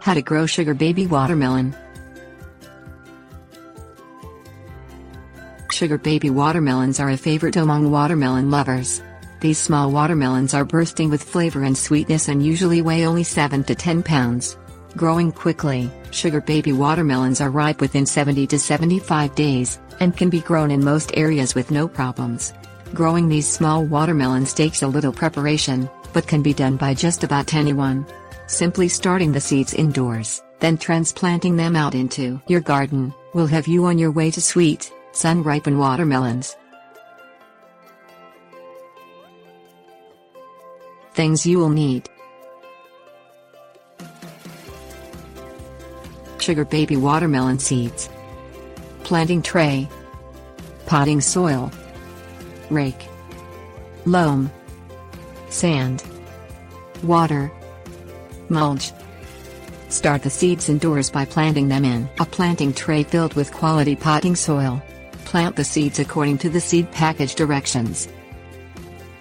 How to grow sugar baby watermelon. Sugar baby watermelons are a favorite among watermelon lovers. These small watermelons are bursting with flavor and sweetness and usually weigh only 7 to 10 pounds. Growing quickly, sugar baby watermelons are ripe within 70 to 75 days, and can be grown in most areas with no problems. Growing these small watermelons takes a little preparation, but can be done by just about anyone. Simply starting the seeds indoors, then transplanting them out into your garden, will have you on your way to sweet, sun-ripened watermelons. Things you will need. Sugar baby watermelon seeds. Planting tray. Potting soil. Rake. Loam. Sand. Water. Mulch. Start the seeds indoors by planting them in a planting tray filled with quality potting soil. Plant the seeds according to the seed package directions.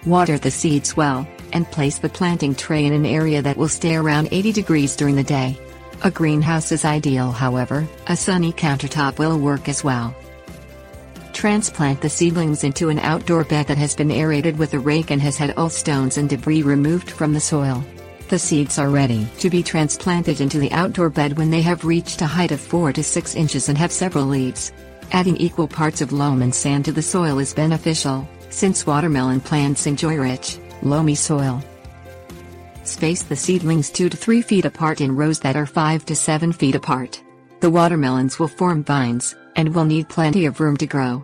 Water the seeds well, and place the planting tray in an area that will stay around 80 degrees during the day. A greenhouse is ideal, however, a sunny countertop will work as well. Transplant the seedlings into an outdoor bed that has been aerated with a rake and has had all stones and debris removed from the soil. The seeds are ready to be transplanted into the outdoor bed when they have reached a height of 4 to 6 inches and have several leaves. Adding equal parts of loam and sand to the soil is beneficial, since watermelon plants enjoy rich, loamy soil. Space the seedlings 2 to 3 feet apart in rows that are 5 to 7 feet apart. The watermelons will form vines, and will need plenty of room to grow.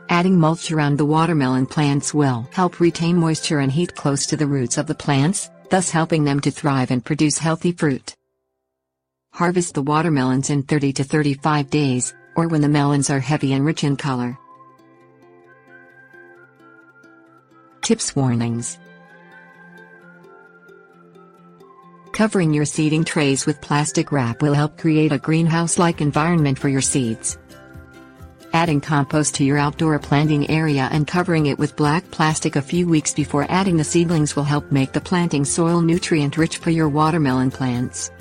Adding mulch around the watermelon plants will help retain moisture and heat close to the roots of the plants, thus helping them to thrive and produce healthy fruit. Harvest the watermelons in 30 to 35 days, or when the melons are heavy and rich in color. Tips. Warnings. Covering your seeding trays with plastic wrap will help create a greenhouse-like environment for your seeds. Adding compost to your outdoor planting area and covering it with black plastic a few weeks before adding the seedlings will help make the planting soil nutrient-rich for your watermelon plants.